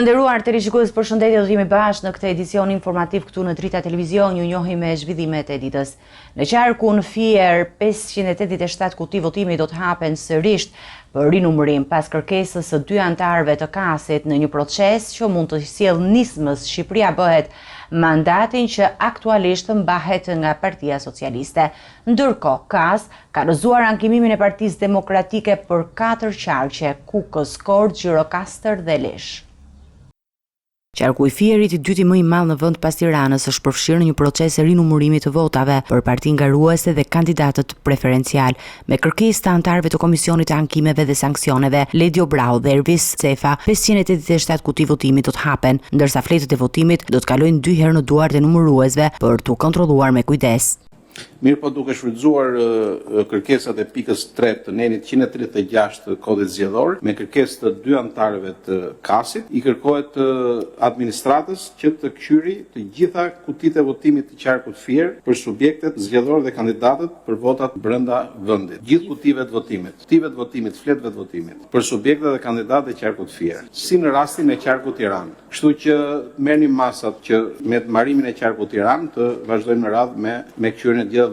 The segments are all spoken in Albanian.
Të nderuar televizionistë, përshëndetje, do të jemi bashkë në këtë edicion informativ këtu në Drita Televizion. Ju njohim me zhvillimet e ditës. Në qarkun Fier, 587 kuti votimi do të hapen sërish për rinumërim pas kërkesës së 2 anëtarëve të KAS-it në një proces që mund të sjellë nismës Shqipëria bëhet mandatin që aktualisht mbahet nga Partia Socialiste. Ndërkohë, KAS ka rrëzuar ankimimin e Partisë Demokratike për 4 qarqe: Kukës, Korçë, Gjirokastër dhe Lish. Qarku i Fierit, i dyti më i madh në vend pas Tiranës, është përfshirë në një proces e rinumërimit të votave për partinë ngaruese dhe kandidatët preferencial, me kërkesë të anëtarëve të Komisionit të Ankimeve dhe Sanksioneve, Ledio Brau dhe Ervis Cefa. 587 kuti votimi do të hapen, ndërsa fletët e votimit do të kalojnë 2 herë në duart e numëruesve për t'u kontrolluar me kujdes. Mirë po, duke shfrytzuar kërkesat e pikës 3 të nenit 136 të kodit zgjedhor, me kërkesë të 2 anëtarëve të KAS-it, i kërkohet administratës që të kqyri të gjitha kutitë e votimit të qarkut Fier për subjektet zgjedhor dhe kandidatët për votat brenda vendit. Gjithë kutive të votimit, fletëve të votimit, për subjektet dhe kandidatët e qarkut Fier, si në rastin e qarkut Tiranë. Kështu që merrni masat që me marrimin e qarkut Tiranë të vazhdojmë në radhë me kqyrjen e gjithë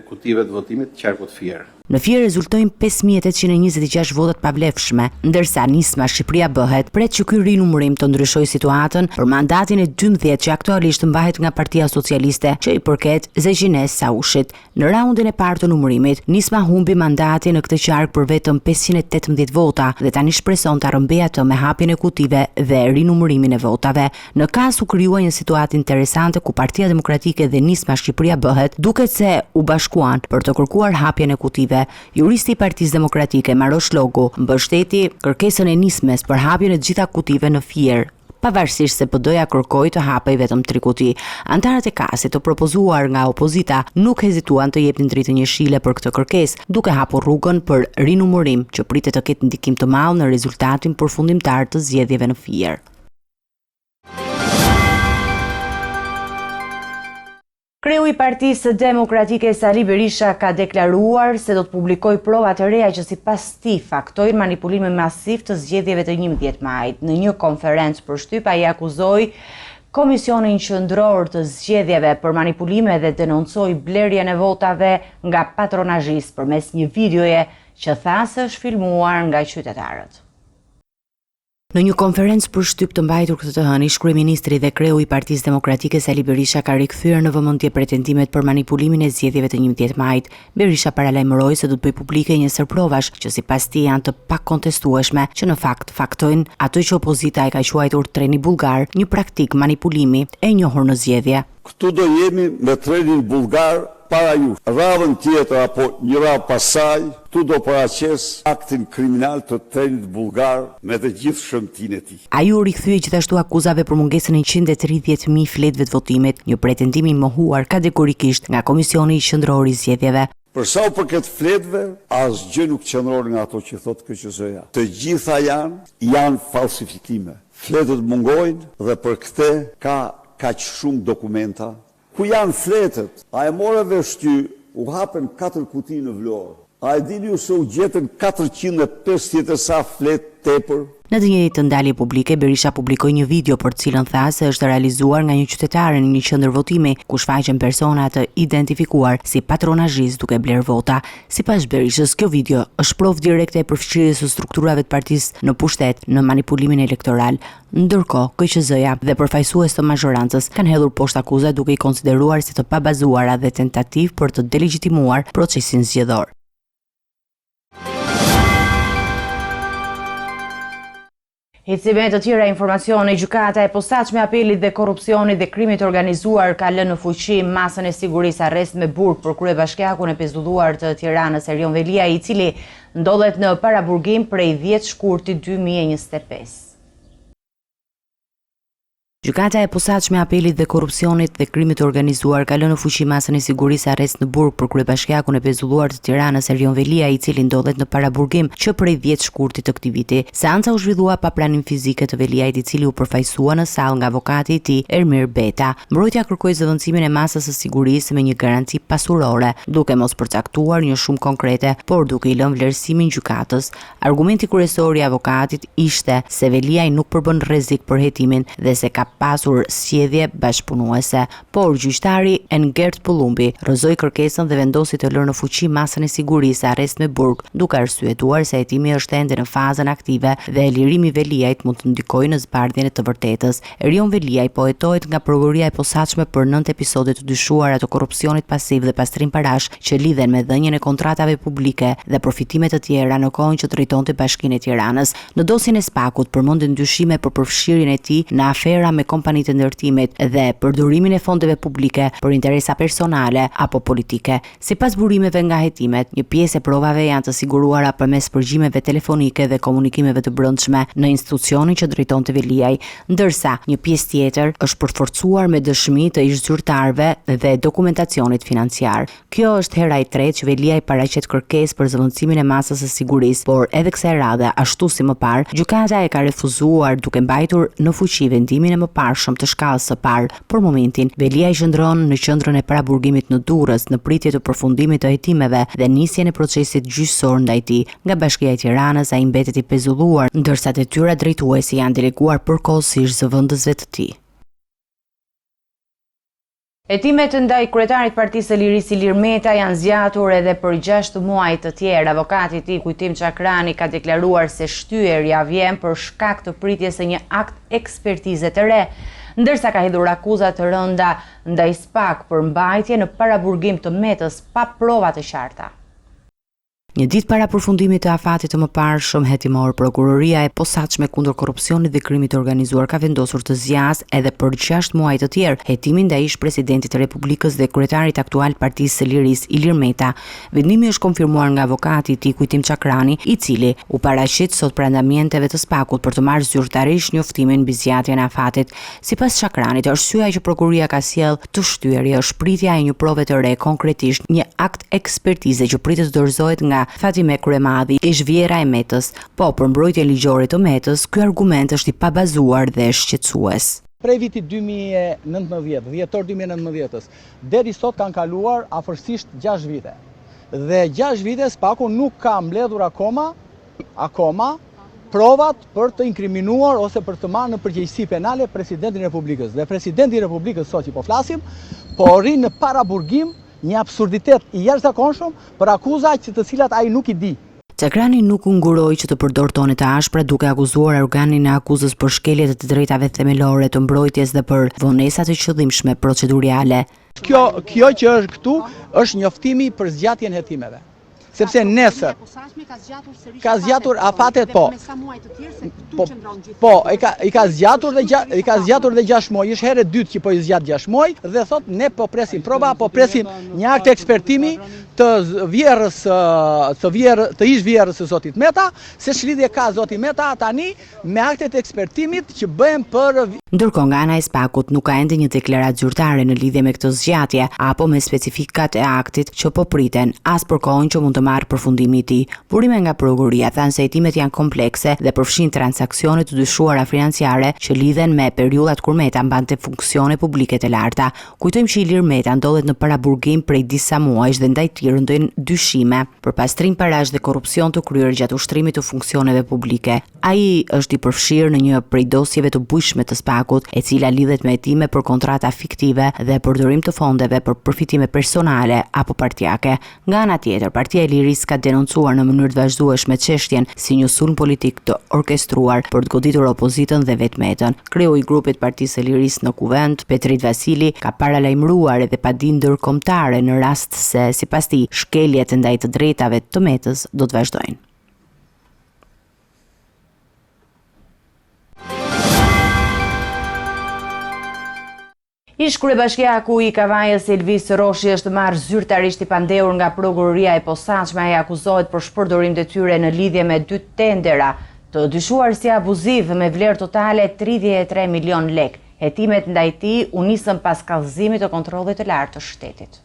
kutive të votimit të qarkut Fier. Në Fier rezultojnë 5826 votat pavlefshme, ndërsa nisma Shqipëria bëhet pret që ky rinumërim të ndryshojë situatën për mandatin e 12 që aktualisht mbahet nga Partia Socialiste, që i përket Zezhines Saushit. Në raundin e parë të numërimit, nisma humbi mandatin në këtë qark për vetëm 518 vota dhe tani shpreson ta rrëmbejë atë me hapjen e kutive dhe rinumërimin e votave. Në KAS u krijua një situatë interesante ku Partia Demokratike dhe nisma Shqipëria bëhet duket se u bashkuan për të kërkuar hapjen e kutive. Juristi i Partisë Demokratike Marosh Logu mbështeti kërkesën e nismes për hapjen e të gjitha kutive në Fier, pavarësisht se PD-ja kërkoi të hapej vetëm 3 kuti. Antarët e KAS-it të propozuar nga opozita nuk hezituan të jepnin dritë njëshile për këtë kërkesë, duke hapur rrugën për rinumërim që pritet të ketë ndikim të madh në rezultatin përfundimtar të zgjedhjeve në Fier. Kreu i Partisë Demokratike Sali Berisha ka deklaruar se do të publikojë prova të reja që sipas tij faktojnë manipulime masiv të zgjedhjeve të 11 majit. Në një konferencë përshtyp, ai akuzoi Komisionin Qendror të Zgjedhjeve për manipulime dhe denoncoi blerjen e votave nga patronazhistë përmes një videoje që tha se është filmuar nga qytetarët. Në një konferencë për shtyp të mbajtur këtë të hënë, kryeministri dhe kreu i Partisë Demokratike Sali Berisha ka rikthyer në vëmendje pretendimet për manipulimin e zgjedhjeve të 11 majit. Berisha paralajmëroi se do të bëjë publike një sër provash që sipas tij janë të pakontestueshme, që në fakt faktojnë ato që opozita e ka quajtur treni bullgar, një praktik manipulimi e njohur në zgjedhje. Këtu do jemi me trenin bullgar para ju. Radhën tjetër apo një radhë pasaj, tu do paraqes aktin kriminal të trenit bullgar me të gjithë shëmtinë e tij. Ai u rikthye gjithashtu akuzave për mungesën e 130.000 fletëve të votimit, një pretendim i mohuar kategorikisht nga Komisioni Qendror i Zgjedhjeve. Për sa u përket fletëve, asgjë nuk qëndron nga ato që thotë KQZ-ja. Të gjitha janë falsifikime. Fletët mungojnë dhe për këtë ka kaq shumë dokumenta. Ku janë fletët? A e morë vesh ty, u hapen 4 kuti në Vlorë. A e dini ju se u gjetën 450 sa fletë tepër? Në të njëjtën ndalje publike, Berisha publikoi një video për të cilën tha se është realizuar nga një qytetare në një qendër votimi, ku shfaqen persona të identifikuar si patronazhist duke bler vota. Sipas Berishës, kjo video është provë direkte e përfshirjes së strukturave të partisë në pushtet në manipulimin elektoral. Ndërkohë, KQZ-ja dhe përfaqësues të mazhorancës kanë hedhur poshtë akuza duke i konsideruar si të pabazuara dhe tentativë për të delegitimuar procesin zgjedhor. Hecime të tjera informacione, gjykata e posaçme apelit dhe korrupsionit dhe krimit organizuar ka lënë në fuqi masën e sigurisë arrest me burg për kryebashkiakun e pezulluar të Tiranës Erion Velia, i cili ndodhet në paraburgim prej 10 shkurtit 2025. Gjykata e posaçme e apelit dhe korrupsionit dhe krimit të organizuar ka lënë në fuqi masën e sigurisë arrest në burg për kryebashkiakun e pezulluar të Tiranës Erion Velia, i cili ndodhet në paraburgim që prej 10 shkurtit të këtij viti. Seanca u zhvillua pa pranim fizike të Veliait, i cili u përfaqësua në sallë nga avokati i tij Ermir Beta. Mbrojtja kërkoi zëvendësimin e masës së sigurisë me një garanci pasurore, duke mos përcaktuar një shumë konkrete, por duke i lënë vlerësimin gjykatës. Argumenti kryesor i avokatit ishte se Veliaj nuk përbën rrezik për hetimin dhe se ka pasur sjellje bashkëpunuese, por gjyqtari Engert Pullumbi rrëzoi kërkesën dhe vendosi të lërë në fuqi masën e sigurisë arrest me burg, duke arsyetuar se hetimi është ende në fazën aktive dhe lirimi i Veliajt mund të ndikojë në zbardhjen e të vërtetës. Erion Veliaj po hetohet nga prokuroria e posaçme për 9 episode të dyshuara të korrupsionit pasiv dhe pastrim parash që lidhen me dhënien e kontratave publike dhe profitime të tjera në kohën që drejtonte Bashkinë e Tiranës. Në dosjen e Spakut përmenden dyshime për përfshirjen e tij në afera me kompanitë e ndërtimit dhe përdorimin e fondeve publike për interesa personale apo politike. Sipas burimeve nga hetimet, një pjesë e provave janë të siguruara përmes përgjimeve telefonike dhe komunikimeve të brendshme në institucionin që drejtonte Veliaj, ndërsa një pjesë tjetër është përforcuar me dëshmi të ish-zyrtarëve dhe dokumentacionit financiar. Kjo është hera e tretë që Veliaj paraqet kërkesë për zëvendësimin e masës së sigurisë, por edhe kësaj radhe, ashtu si më parë, gjykata e ka refuzuar duke mbajtur në fuqi vendimin e mëparshëm të shkallës së parë. Për momentin, Veliaj qëndron në qendrën e paraburgimit në Durrës në pritje të përfundimit të hetimeve dhe nisjen e procesit gjyqësor ndaj tij. Nga Bashkia e Tiranës ai mbetet i pezulluar, ndërsa detyrat drejtuese janë deleguar përkohësisht zëvendësve të tij. Hetimet ndaj kryetarit Partisë së Lirisë Ilir Meta janë zgjatur edhe për 6 muaj të tjerë. Avokati i tij Kujtim Çakrani ka deklaruar se shtyerja vjen për shkak të pritjes së një akt ekspertize të re, ndërsa ka hedhur akuza të rënda ndaj Spak për mbajtje në paraburgim të Metës pa prova të qarta. Një ditë para përfundimit të afatit të mëparshëm hetimor, prokuroria e posaçme kundër korrupsionit dhe krimit të organizuar ka vendosur të zgjasë edhe për 6 muaj të tjerë hetimin ndaj ish-presidentit të Republikës dhe kryetarit aktual Partisë së Lirisë Ilir Meta. Vendimi është konfirmuar nga avokati i tij Kujtim Çakrani, i cili u paraqit sot pranë ambienteve të Spakut për të marrë zyrtarisht njoftimin mbi zgjatjen e afatit. Sipas Çakranit, arsyeja që prokuroria ka sjell të shtyrje është pritja e një prove të re, konkretisht një akt ekspertize që pritet të dorëzohet nga Fatime Kryemadhi, ish vjera e Metës. Po, për mbrojtjen ligjore të Metës, ky argument është i pabazuar dhe shqetësues. Prej vitit 2019, dhjetor 2019-s, deri sot kanë kaluar afërsisht 6 vite. Dhe 6 vite Spaku nuk ka mbledhur akoma provat për të inkriminuar ose për të marrë në përgjegjësi penale presidentin e Republikës. Dhe presidenti i Republikës sot që po flasim, po rrin në paraburgim një absurditet i jashtëzakonshëm për akuza që të cilat ai nuk i di. Çakrani nuk u nguroi që të përdor tone të ashpra duke akuzuar organin e akuzës për shkelje të drejtave themelore të mbrojtjes dhe për vonesa të qëllimshme procedurale. Kjo që është këtu është njoftimi për zgjatjen e hetimeve. Sepse nesër ka zgjatur afatet i ka zgjatur dhe 6 muaj, është herë e dytë që po i zgjat 6 muaj dhe thot ne po presim prova, po presim një akt ekspertimi të ish vjerrës së zotit Meta, se ç'lidhje ka zoti Meta tani me aktet e ekspertimit që bëhen për. Ndërkohë nga ana e Spakut nuk ka ende një deklaratë zyrtare në lidhje me këtë zgjatje apo me specifikat e aktit që po priten, as për kohën që mund të marrë përfundimi i tij. Burime nga prokuroria thanë se hetimet janë komplekse dhe përfshin transaksione të dyshuara financiare që lidhen me periudhat kur Meta mbante funksione publike të larta. Kujtojmë që Ilir Meta ndodhet në paraburgim prej disa muajsh dhe ndaj tij rëndojnë dyshime për pastrim parash dhe korrupsion të kryer gjatë ushtrimit të funksioneve publike. Ai është i përfshirë në një prej dosjeve të bujshme të Spakut, e cila lidhet me hetime për kontrata fiktive dhe përdorim të fondeve për përfitime personale apo partijake. Nga ana tjetër, Partia e Lirisë ka denoncuar në mënyrë të vazhdueshme çështjen si një sulm politik të orkestruar për të goditur opozitën dhe vetë Metën. Kreu i grupit Partisë së Lirisë në Kuvend, Petrit Vasili, ka paralajmëruar edhe padinë ndërkombëtare në rast se sipas tij shkeljet ndaj të drejtave të Metës do të vazhdojnë. Ish kryebashkiaku i Kavajës Elvis Roshi është marrë zyrtarisht i pandehur nga prokuroria e posaçme. Ai akuzohet për shpërdorim detyre në lidhje me 2 tendera të dyshuar si abuziv me vlerë totale 33 milion lek. Hetimet ndaj tij u nisën pas kallëzimit të kontrollit të lartë të shtetit.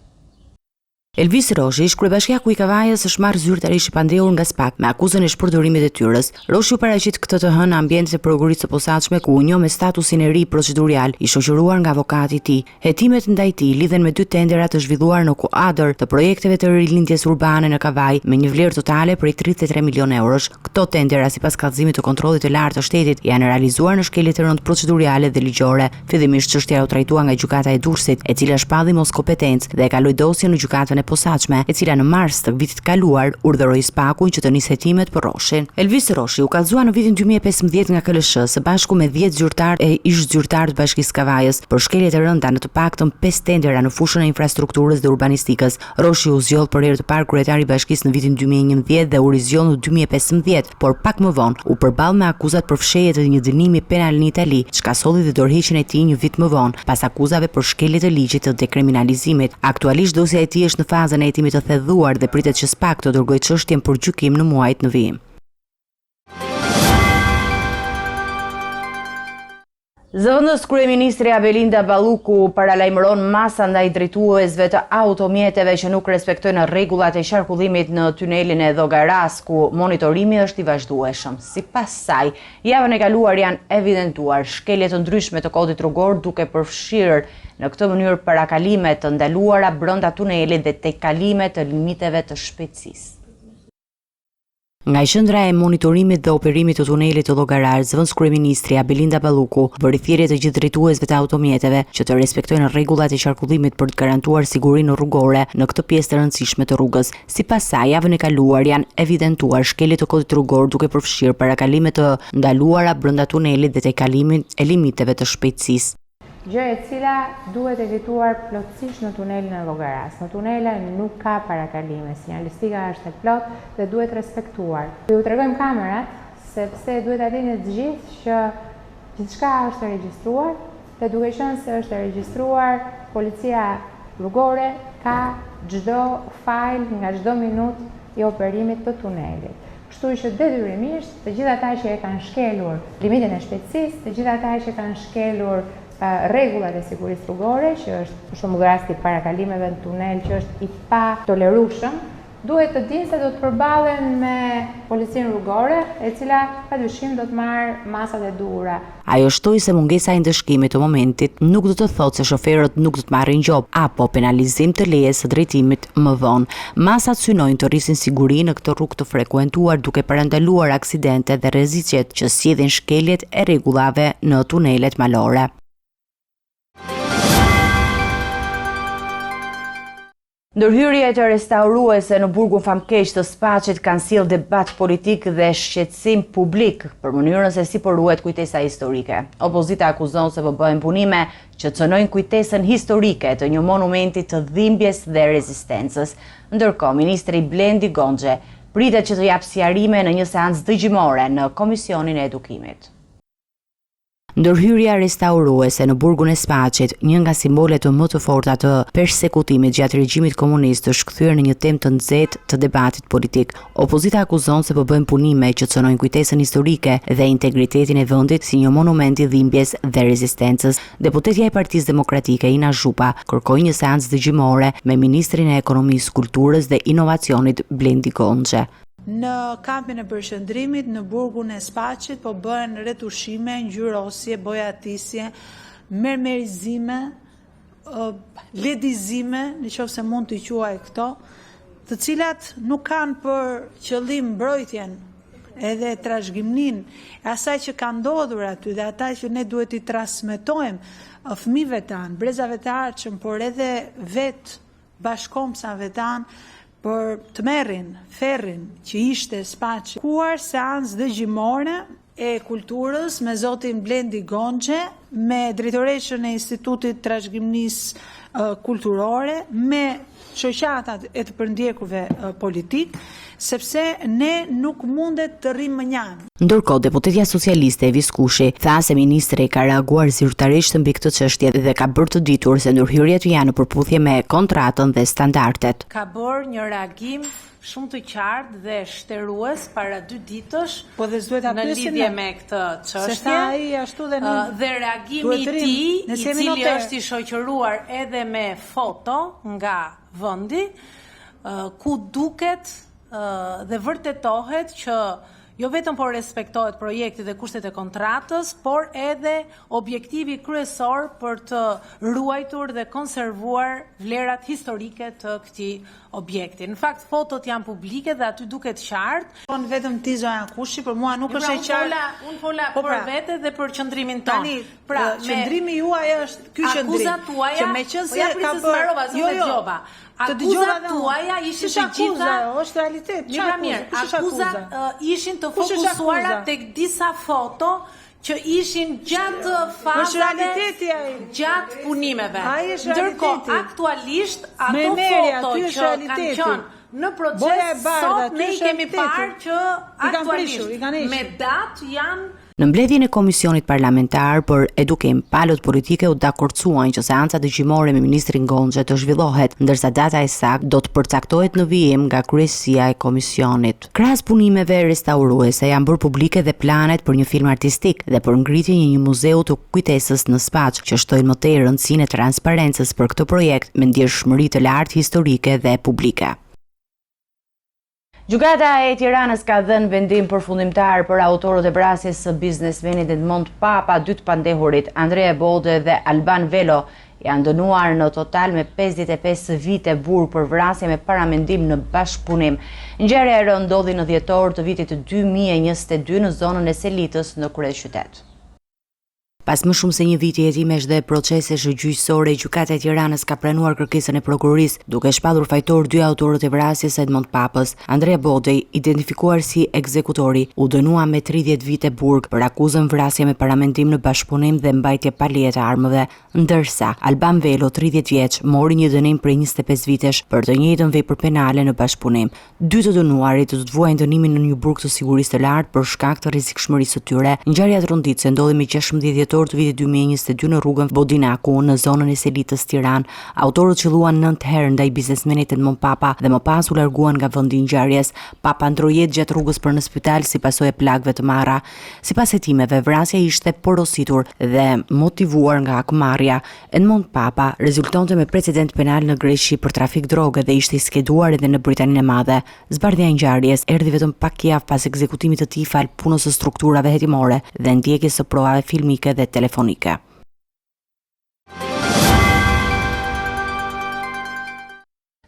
Elvis Roshi, ish kryebashkiaku i Kavajës, është marrë zyrtarisht i pandehur nga SPAK me akuzën e shpërdorimit të tyrës. Roshi u paraqit këtë të hënë në ambientet e prokurisë së posaçme ku u njoh me statusin e ri procedurial, i shoqëruar nga avokati i tij. Hetimet ndaj tij lidhen me 2 tendera të zhvilluar në kuadër të projekteve të rilindjes urbane në Kavaj me një vlerë totale prej 33 milionë eurosh. Këto tendera, sipas kallëzimit të kontrollit të lartë të shtetit, janë realizuar në shkelje të rëndë procedurale dhe ligjore. Fillimisht çështja u trajtua nga gjykata e Durrësit, e cila shpalli mos kompetencë dhe e kaloi dosjen në gjykatën e posaçme, e cila në mars të vitit kaluar urdhëroi SPAK-un që të nisë hetimet për Roshin. Elvis Roshi u kallëzua në vitin 2015 nga KLSH së bashku me 10 zyrtarë e ish zyrtarë të Bashkisë Kavajës për shkelje të rënda në të paktën 5 tendera në fushën e infrastrukturës dhe urbanistikës. Roshi u zgjoll për herë të parë kryetari i Bashkisë në vitin 2011 dhe u rizgjoll në 2015, por pak më vonë u përball me akuzat për fshehje të një dënimi penal në Itali, çka solli dhe dorëheqjen e tij një vit më vonë, pas akuzave për shkelje të ligjit të dekriminalizimit. Aktualisht dosja e tij është në fazën e hetimit të thedhuar dhe pritet që SPAK të dërgojë çështjen për gjykim në muajt në vijim. Zëvendës kryeministri Belinda Balluku paralajmëron masa ndaj drejtuesve të automjeteve që nuk respektojnë rregullat e qarkullimit në tunelin e Llogaras, ku monitorimi është i vazhdueshëm. Sipas saj, javën e kaluar janë evidentuar shkelje të ndryshme të kodit rrugor, duke përfshirë në këtë mënyrë parakalime të ndaluara brenda tunelit dhe tejkalime të limiteve të shpejtësisë. Nga qendra e monitorimit dhe operimit të tunelit të Llogaras, zëvendës kryeministri Belinda Balluku bëri thirrje të gjithë drejtuesve të automjeteve që të respektojnë rregullat e qarkullimit për të garantuar sigurinë rrugore në këtë pjesë të rëndësishme të rrugës. Sipas saj, javën e kaluar janë evidentuar shkelje të kodit rrugor duke përfshirë parakalime të ndaluara brenda tunelit dhe tejkalimin e limiteve të shpejtësisë. Gjë e cila duhet evituar plotësisht në tunelin e Llogaras. Në tunele nuk ka parakalime, sinjalistika është e plot dhe duhet respektuar. Ju tregojmë kamerat sepse duhet ta dini të gjithë që gjithçka është e regjistruar dhe duke qenë se është e regjistruar, policia rrugore ka çdo fajl nga çdo minutë i operimit të tunelit. Kështu që detyrimisht të gjithë ata që e kanë shkelur limitin e shpejtësisë, të gjithë ata që kanë shkelur rregullat e sigurisë rrugore, që është për shembull rasti i parakalimeve në tunel që është i pa tolerueshëm, duhet të dinë se do të përballen me policinë rrugore, e cila padyshim do të marrë masat e duhura. Ajo shtoi se mungesa e ndëshkimit të momentit nuk do të thotë se shoferët nuk do të marrin gjop apo penalizim të lejes së drejtimit më vonë. Masat synojnë të rrisin sigurinë në këtë rrugë të frekuentuar duke parandaluar aksidente dhe rrezikët që sjellin shkeljet e rregullave në tunelet malore. Ndërhyrjet e restauruese në burgun famkeq të Spaçit kanë sjell debat politik dhe shqetësim publik për mënyrën se si po ruhet kujtesa historike. Opozita akuzon se po bëhen punime që cënojnë kujtesën historike të një monumenti të dhimbjes dhe rezistencës. Ndërkohë, ministri Blendi Gonxhe pritet që të japë sqarime në një seancë dëgjimore në Komisionin e Edukimit. Ndërhyrja restauruese në burgun e Spaçit, një nga simbolet më të forta të përsekutimit gjatë regjimit komunist, është kthyer në një temë të nxehtë të debatit politik. Opozita akuzon se po bëjnë punime që cënojnë kujtesën historike dhe integritetin e vendit si një monument i dhimbjes dhe rezistencës. Deputetja e Partisë Demokratike Ina Zhupa kërkoi një seancë dëgjimore me ministrin e Ekonomisë, Kulturës dhe Inovacionit Blendi Gonxhe. Në kampin e përqendrimit në burgun e Spaçit po bëhen retushime, ngjyrosje, bojatisje, mermerizime, ledizime, nëse mund t'i quaj këto, të cilat nuk kanë për qëllim mbrojtjen edhe trashëgiminë e asaj që ka ndodhur aty dhe ata që ne duhet i transmetojmë fëmijëve tanë, brezave të ardhshëm, por edhe vetë bashkombësave tanë, për të merrin ferrin që ishte Spaçi. Kuar seancë dëgjimore e kulturës me zotin Blendi Gonxhe, me drejtoreshën e Institutit Trashëgimisë kulturore me shoqatat e të përndjekurve politik, sepse ne nuk mundet të rrimë më njanë. Ndërkohë, deputetja socialiste Evis Kushi tha se ministri ka reaguar zyrtarisht mbi këtë çështje dhe ka bërë të ditur se ndërhyrjet janë në përputhje me kontratën dhe standardet. Ka bërë një reagim shumë të qartë dhe shtërues para 2 ditësh në lidhje me këtë çështje. Dhe reagimi i tij, i cili është i shoqëruar edhe me foto nga vendi, ku duket dhe vërtetohet që jo vetëm po respektohet projekti dhe kushtet e kontratës, por edhe objektivi kryesor për të ruajtur dhe konservuar vlerat historike të këtij objekti. Në fakt, fotot janë publike dhe aty duket qartë. Vetëm ti Zoja Kushi, për mua nuk është e qartë. Unë fola për vete dhe për qëndrimin tonë. Pra, qëndrimi juaj është ky qëndrim. Akuzat tuaja, akuzat tuaja ishin të gjitha, është realitet. Akuzat ishin të fokusuara tek disa foto që ishin gjatë fazave, gjatë punimeve. Ndërkohë, aktualisht, ato foto që kanë qenë në proces, sot ne i kemi parë që aktualisht me datë janë. Në mbledhjen e Komisionit Parlamentar për Edukim, palët politike u dakordsuan që seanca dëgjimore me ministrin Gonxhe të zhvillohet, ndërsa data e saktë do të përcaktohet në vijim nga kryesia e komisionit. Krahas punimeve restauruese janë bërë publike dhe planet për një film artistik dhe për ngritjen e një muzeu të kujtesës në Spaç, që shtojnë më tej rëndësinë e transparencës për këtë projekt me ndjeshmëri të lartë historike dhe publike. Gjykata e Tiranës ka dhënë vendim përfundimtar për autorët e vrasjes së biznesmenit Edmond Papa, 2 të pandehurit, Andrea Bode dhe Alban Velo, janë dënuar në total me 55 vite burg për vrasje me paramendim në bashkëpunim. Ngjarja e rëndë ndodhi në dhjetor të vitit 2022 në zonën e Selitës në kryeqytet. Pas më shumë se një viti hetimesh dhe procesesh gjyqësore, gjykata e Tiranës ka pranuar kërkesën e prokurorisë, duke shpallur fajtor 2 autorët e vrasjes së Edmond Papës. Andrea Bodej, identifikuar si ekzekutori, u dënua me 30 vite burg për akuzën vrasje me paramendim në bashkëpunim dhe mbajtje pa leje të armëve, ndërsa Alban Velo, 30 vjeç, mori një dënim prej 25 vitesh për të njëjtën vepër penale në bashkëpunim. 2 të dënuarit do të vuajnë dënimin në një burg të sigurisë të lartë për shkak të rrezikshmërisë së tyre. Ngjarja e Tronditës ndodhi me 16 dhjetor të vitit 2022 në rrugën Bodinaku në zonën e Selitës, Tiranë. Autorët qelluan 9 herë ndaj biznesmenit Edmond Papa dhe më pas u larguan nga vendi i ngjarjes. Papa ndroi jetë gjatë rrugës për në spital si pasojë e plagëve të marra. Sipas hetimeve, vrasja ishte porositur dhe motivuar nga akmarrja. Edmond Papa rezultonte me precedent penal në Greqi për trafik droge dhe ishte i skeduar edhe në Britaninë e Madhe. Zbardhja e ngjarjes erdhi vetëm pak javë pas ekzekutimit të tij fal punës së strukturave hetimore dhe ndjekjes së provave filmike dhe telefonike.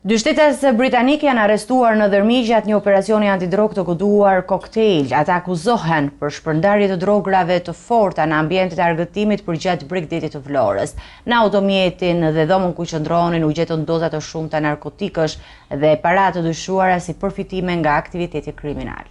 Dy shtetas britanik janë arrestuar në dërmi gjatë një operacioni antidrog të koduar Cocktail. Ata akuzohen për shpërndarje të drograve të forta në ambientet e argëtimit përgjatë Bregdetit të Vlorës. Në automjetin dhe dhomën ku qëndronin u gjetën doza të shumta narkotikësh dhe para të dyshuara si përfitime nga aktiviteti kriminal.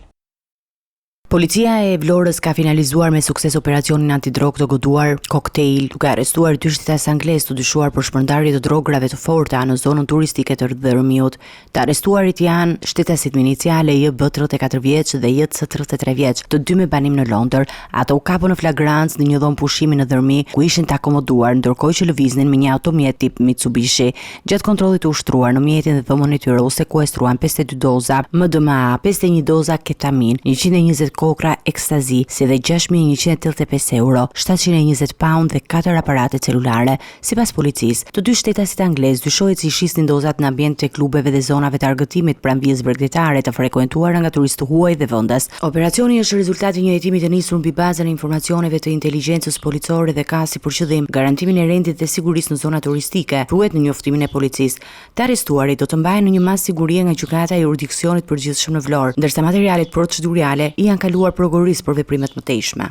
Policia e Vlorës ka finalizuar me sukses operacionin antidrog të goduar Cocktail, duke arrestuar 2 shtetas anglez të dyshuar për shpërndarje të drograve të forta në zonën turistike të Dërmiut. Të arrestuarit janë shtetasit me iniciale JB 34 vjeç dhe JC 33 vjeç, të 2 me banim në Londër. Ata u kapën në flagrancë në një dhomë pushimi në Dërmi, ku ishin të akomoduar, ndërkohë që lëviznin me një automjet tip Mitsubishi. Gjatë kontrollit të ushtruar në mjetin dhe dhomën e tyre u sekuestruan 52 doza MDMA, 51 doza ketamin, 120 kokra ekstazi, si dhe 6.185 euro, 720 pound dhe 4 aparate celulare. Sipas policisë, të 2 shtetasit anglez dyshohet si shisnin dozat në ambient të klubeve dhe zonave të argëtimit pranë vijës bregdetare të frekuentuara nga turistë huaj dhe vendas. Operacioni është rezultati i një hetimi të nisur mbi bazën e informacioneve të inteligjencës policore dhe ka si përqëllim garantimin e rendit dhe sigurisë në zona turistike, thuhet në njoftimin e policisë. Të arrestuarit do të mbahen në një mas sigurie nga gjykata e jurisdiksionit përgjithshëm në Vlorë, ndërsa materialet procedurale i janë kaluar prokurorisë për veprimet më tejshme.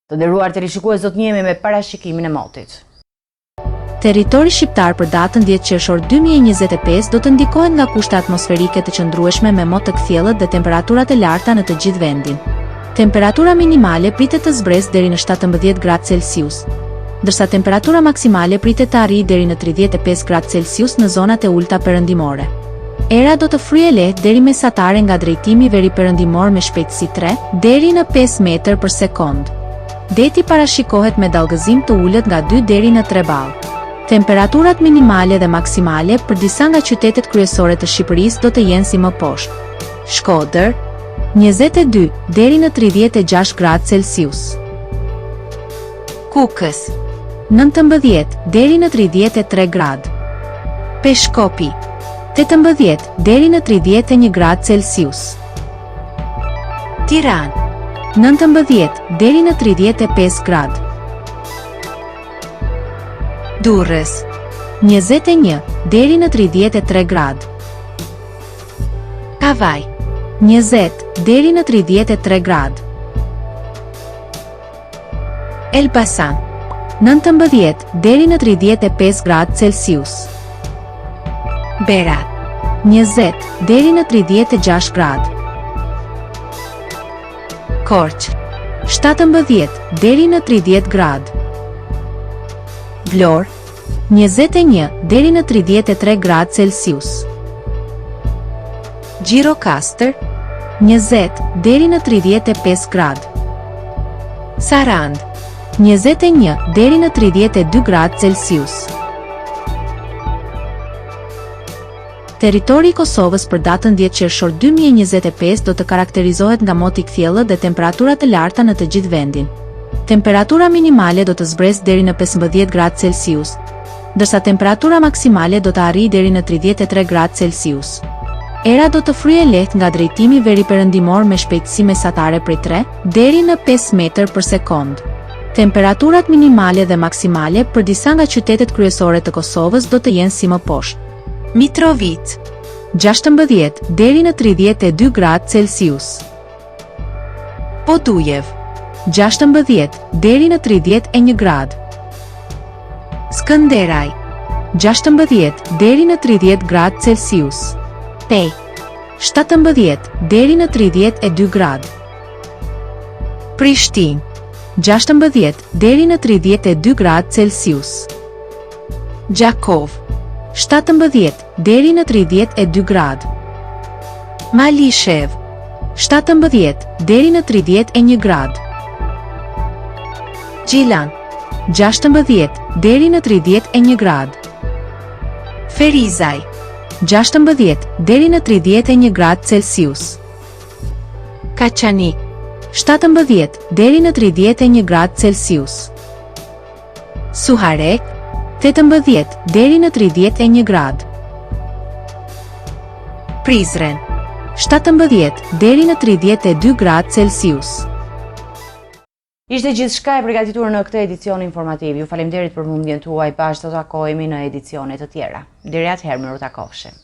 Të nderuar teleshikues, do të njihemi me parashikimin e motit. Territori shqiptar për datën 10 qershor 2025 do të ndikohet nga kushte atmosferike të qëndrueshme me mot të kthjellët dhe temperaturat e larta në të gjithë vendin. Temperatura minimale pritet të zbresë deri në 17 gradë Celsius, ndërsa temperatura maksimale pritet të arrijë deri në 35 gradë Celsius në zonat e ulta perëndimore. Era do të fryejë lehtë deri mesatare nga drejtimi veriperëndimor me shpejtësi 3 deri në 5 metër për sekond. Deti parashikohet me dallgëzim të ulët nga 2 deri në 3 ballë. Temperaturat minimale dhe maksimale për disa nga qytetet kryesore të Shqipërisë do të jenë si më poshtë. Shkodër 22 deri në 36 gradë Celsius. Kukës 19 deri në 33 gradë. Peshkopi 18 deri në 31 gradë Celsius. Tiranë 19 deri në 35 gradë. Durrës 21 deri në 33 gradë. Kavaj 20 deri në 33 gradë. Elbasan 19 deri në 35 gradë Celsius. Berat 20 deri në 36 gradë. Korçë 17 deri në 30 gradë. Vlorë 21 deri në 33 gradë Celsius. Gjirokastër 20 deri në 35 gradë. Sarand 21 deri në 32 gradë Celsius. Territori i Kosovës për datën 10 qershor 2025 do të karakterizohet nga moti i kthjellët dhe temperatura të larta në të gjithë vendin. Temperatura minimale do të zbresë deri në 15 gradë Celsius, ndërsa temperatura maksimale do të arrijë deri në 33 gradë Celsius. Era do të fryejë lehtë nga drejtimi veriperëndimor me shpejtësi mesatare prej 3 deri në 5 metër për sekond. Temperaturat minimale dhe maksimale për disa nga qytetet kryesore të Kosovës do të jenë si më poshtë. Mitrovica 16 deri në 32 gradë Celsius. Podujev 16 deri në 31 gradë. Skënderaj 16 deri në 30 gradë Celsius. Pej 17 deri në 32 gradë. Prishtinë 16 deri në 32 gradë Celsius. Gjakov 17 deri në 32 gradë. Malishev 17 deri në 31 gradë. Gjilan 16 deri në 31 gradë. Ferizaj 16 deri në 31 gradë Celsius. Kaçanik 17 deri në 31 gradë Celsius. Suharek 18 deri në 31 gradë. Prizren 17 deri në 32 gradë Celsius. Ishte gjithçka e përgatitur në këtë edicion informativ. Ju faleminderit për mundjen tuaj. Bashkë do takojmë në edicione të tjera. Deri atëherë, miru takofshim.